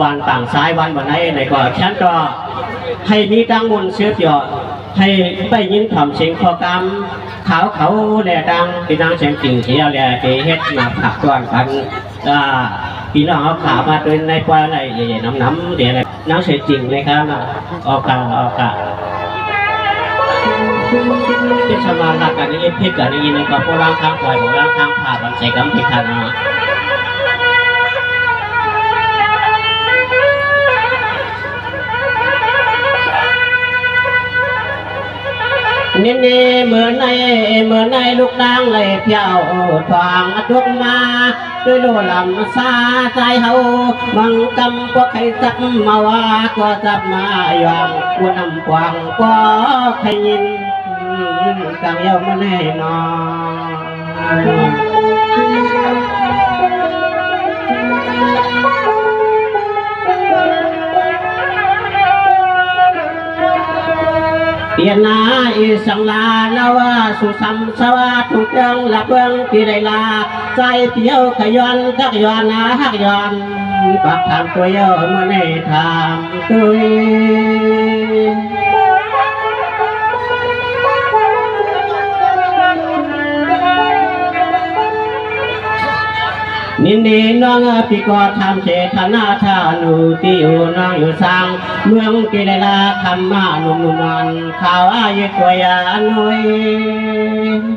วันต่างซ้ายวันวันไหนในก็ฉันก็ให้มีดังมนเชื้อเกี่ยวให้ไปยินคำเสียงพอกรรมเขาแหล่ดังที่ดังเสียงจริงเที่ยวแหล่ที่เฮ็ดมาผักตวนกันพี่น้องเอาขามาเป็นในกว่าในใหญ่ๆน้ำเดี๋ยวอะไรน้ำเสียจริงเลยครับออกกะที่ชาวบ้านรักกันนี่พิษกันนี่นี่ก็พวกร่างข้างปล่อยพวกร่างข้างผ่าบันใส่กำพิธานานี่เหมือนในลูกนางเลยเที่ยวทางทุกมาด้วยโลลำซาใจเฮาบังกำก็ใครจับมาว่าก็จับมาอย่างกูนำกวางก็ใครยินกังเยามาแน่นอนเปียนาอิสังลาลาวาสุสัมสวาทุกยังหลับเบื้องที่ได้ลาใจเที่ยวขย้อนทักย้อนนาฮักย้อนปักทำตัวเยอะเมื่อในทำตุยนี่น้องพี่ก็ทำเจตนาท่านูที่อยู่น้องอยู่สร้างเมืองกิเลลาคำมาหนุ่มมันข่าวอายุตัวยาหน่วย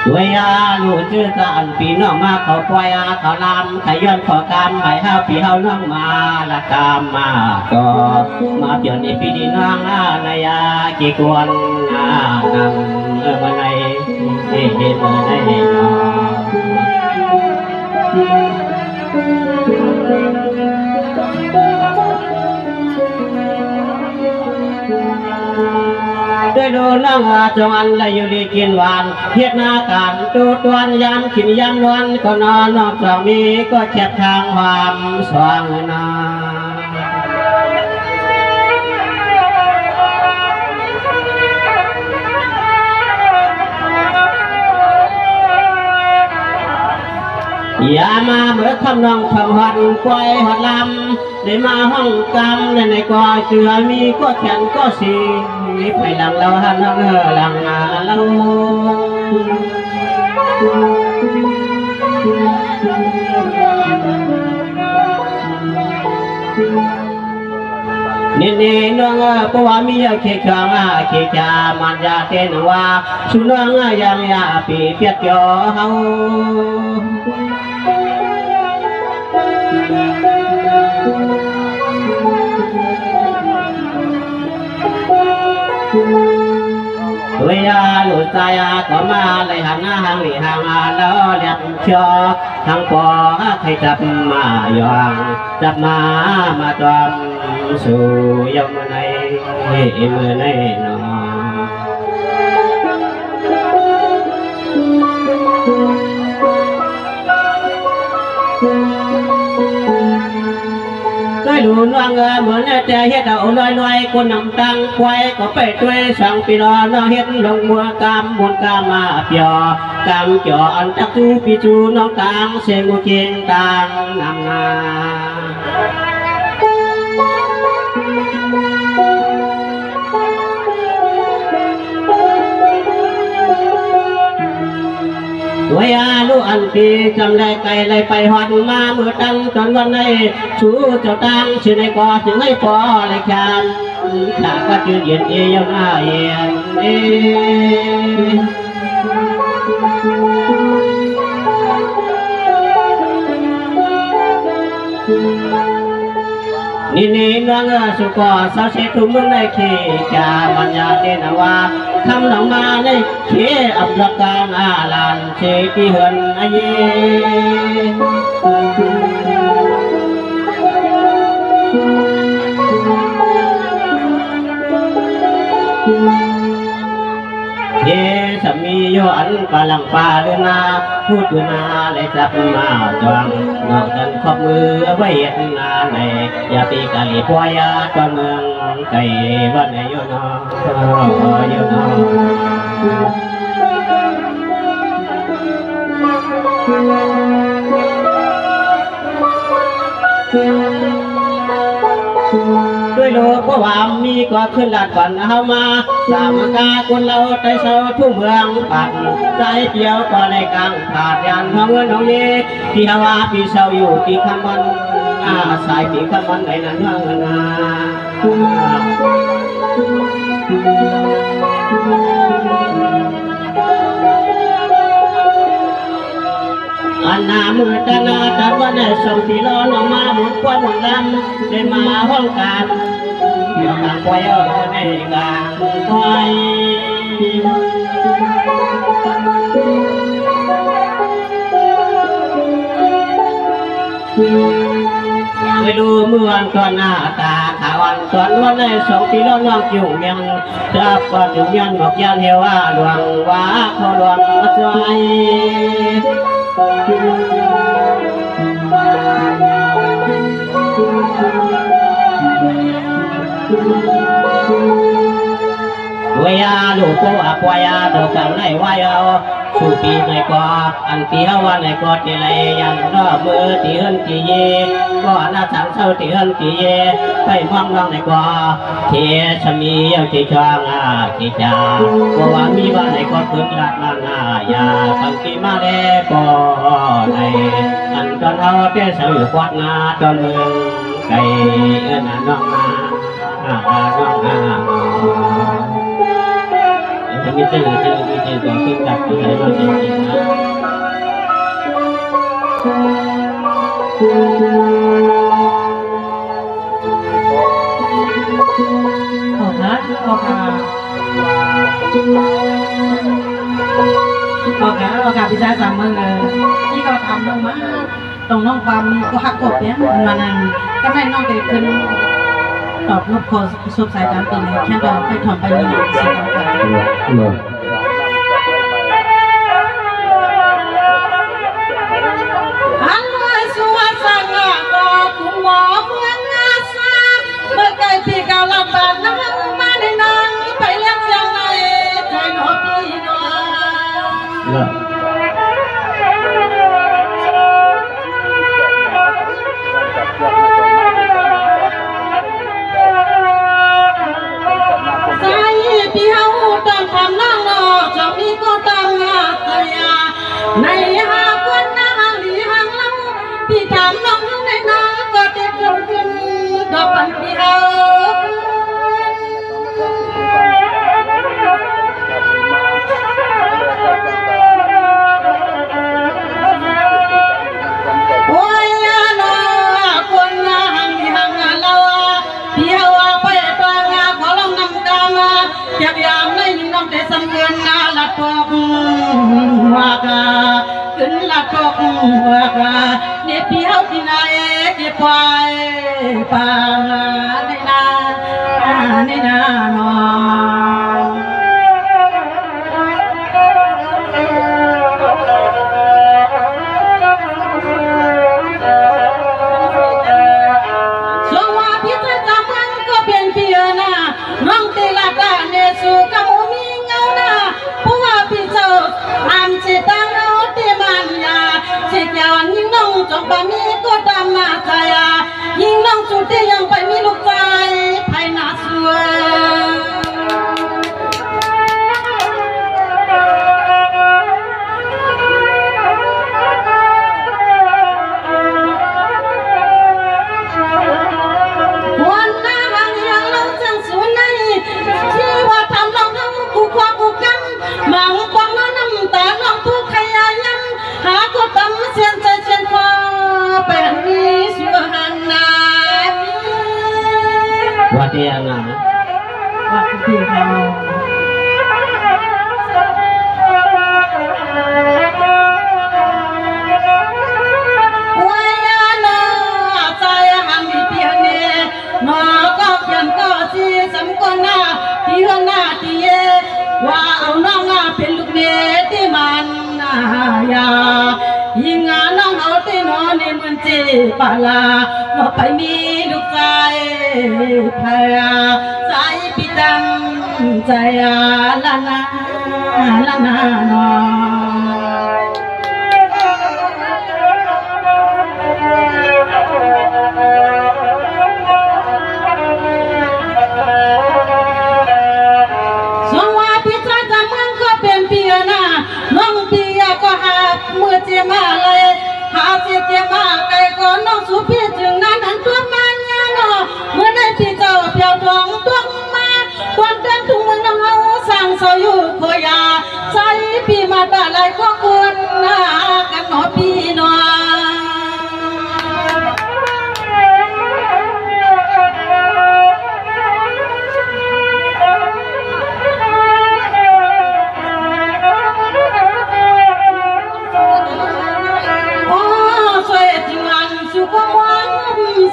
ตัวยาลูกชื่อกันพี่น้องมาเขาปล่อยเขาลำขย้อนขอกรรมไปเฮาพี่เฮาน้องมาละกรรมมาก็มาเปลี่ยนอีพี่ดีน้องนายากี่กวนนำมาในเมื่อในนอด้วยดูน้องจงอันละอยู่ดีกินหวานเฮ็ดนาการดูตวนยามขินยามนวลก็นอนนอกจากมีก็แคบทางความสว่างนาอย่ามาเบิกคำนองทำหันปล่อยหัดลำได้มาห้องกำในก็เชื่อมีก็แขนก็สีไปหลังเราหันหลังเรานี่น้องเพราะว่ามีเขียงเขียมันยาเต้นว่าชุนน้องยังยาปีเปียกเกี่ยวเฮาตัวยาลูกใจก็มาเลยหันหน้าหังหลีหังแล้วเรียบเชียวทั้งปอใครจับมาย่องจับมาจอมสู่ยมในเมื่อในนอด้วยดูน้องเหมือนแต่เฮ็ดเอาลอยคนนำตังควายก็ไปด้วยสังปีนอเฮ็ดลงมัวกามบนกามาเปียกามเจาะอันตักจูปีจูน้องกลางเสียงกูเกียงต่างนำนาตัวยาลูกอันปีจำได้ไกลเลยไปหอดมาเมื่อตั้งจนวันนี้ชูเจ้าตังชื่อในก่อถึงให้พอเลยครับข้าก็จืดเย็นเยี่ยมหน้าเย็นนี่น้องสุกสาวเชตุมึงในเขจามันยาเดนว่าคำหนังมาในเขอับลักการลานเชติเหินอเยเยสมีโยอันปาลังปาเดือนาพูดนาเลยจับมาจวงนอกจันขอบมือไว้เย็นนาในอย่าปีกะลีพวยาตัวเมืองไก่วันไหนโยนอโยนอ ก็ขึ้นลาดฝันเฮามาสามกาคนเราใจเศร้าทุ่งเมืองปัดใจเดียวก็ในกลางขาดยันเฮาเงินเฮาเย่ที่ฮาวาพี่เศร้าอยู่ที่คำมันสายปีคำมันในนั้นเมืองนาอันนามือตานาตาวันได้ส่งที่รอน้องมาหมุนควันหมุนลำได้มาห้องการเดี๋ยวกางควายในกางควายไปดูเมื่อวันก่อนหน้าตาขาวันก่อนวันได้ส่งที่รอน้องจุ่มยังจะก่อนถึงยันบอกยันเทว่าหลวงว่าขอหลวงมาช่วยวยาลูกก็อภัยเดินกันในวายเอาสุปีในกออันเที่ยววันในกอที่ไรยันรอบมือที่หันที่เย่ก็น่าสังเศร้าที่หันที่เย่ไปมองน้องในกอเทชมีเอาที่ช่างที่จ่าก็ว่ามีวันในกอพื้นรัดนั่งยาบางทีมาได้ก็ในอันตอนเอาเตี้ยเสือควัดงาตอนเมืองไก่น้องนาน้องนามีเจอก็ขึ้นกับอะไรมาจริงๆนะออกนะออกพิซซ่าสามมือที่ก็ทำลงมาตรงน้องปั๊มก็หักกบเนี่ยมันนั่นก็ให้น้องไปขึ้นตอบรูปโคสุบสายตามปีนี้แค่เราไปถอนไปนี่สิ่งต่างๆอันไว้สวัสดิ์สังฆก็คุณหมอเมืองอาซาเมื่อไกลที่เก่าลับบ้านน้ำมาในนางไปเลี้ยงเสียงในใจหนอพี่น้องในหาคนนาหลีหางเล่าพี่ถามน้องในนาก็เด็กลงขึ้นดอกปันพี่เอาโอ้ยน้อคนนาหางหลีหางเล่าพี่เอาไปตัวงาขอลองนำตามเก็บยามในน้องแต่สำเงินนาละตกว่ากาขึ้นละตกว่ากาเนี่ยพี่เอาที่ไหนเก็บไว้ป่าในนาหนอสวัสดีจ้าจำมันก็เป็นเพียนะน้องตีละตาเนสุกมูมีเงาหน้าผู้ว่าพี่เจ้าอันจิตังเอาที่มันยาสิเกี่ยวยิ่งน้องจงไปมีก็ตามมาใจยิ่งน้องสุดที่ยังไปมีลูกใจภายนาสวยว่าที่ยังไงว่าที่เราว่าเอาน้องเป็นลูกเนที่มันยิ่งน้องเอาที่นอนในมันจีปาลาว่าไปมีลูกใจพายใจพิตังใจละนาน้อง เจียมาเลยหาเจียมาไก่ก่อนน้องสุพี่จึงนั้นอันตัวมันยาโนเมื่อได้ที่เจ้าเปียวทองตัวมาควันเดินทุ่งเมืองน้องเฮาสั่งเสาอยู่โคยาใส่พี่มาตาไหลก็ควรนากันหนอพี่น้อง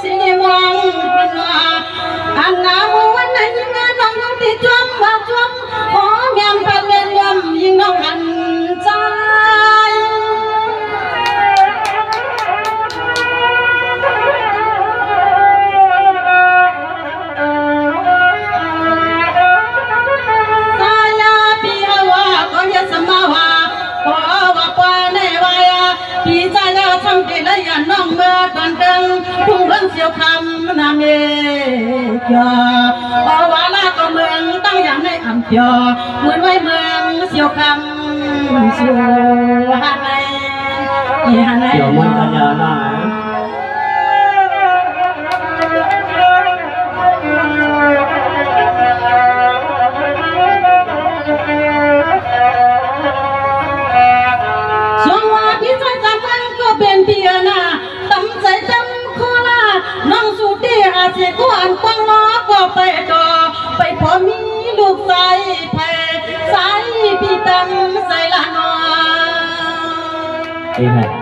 สิมองเป็นว่าอันน้ำวันไหนยิ่งน้องยังติดจมว่าจมขอแม่พันเวียนยมยิ่งน้องหันใจสายาพี่ว่าก็ยังสมาว่าก็ว่าปาในวายพี่ใจยาทำกิเลสน้องเมื่อตอนเดินทุ่งเรื่องเสียวคำนาเมยาเอาว่าลาก็เมืองตั้งอย่างในอำเภอเหมือนไว้เมืองเสียวคำสู่ฮาไนฮาไน เดี๋ยวมันกันยาวหน่อยช่วงว่าพี่ใจจำมันก็เป็นเพียนะตั้งใจจำโคลาน้องสุตีอาเสียกวนกวางล้อก็ไปต่อไปพอมีลูกใส่แผ่ใส่พี่ตั้งใส่ละนอ ดีไหม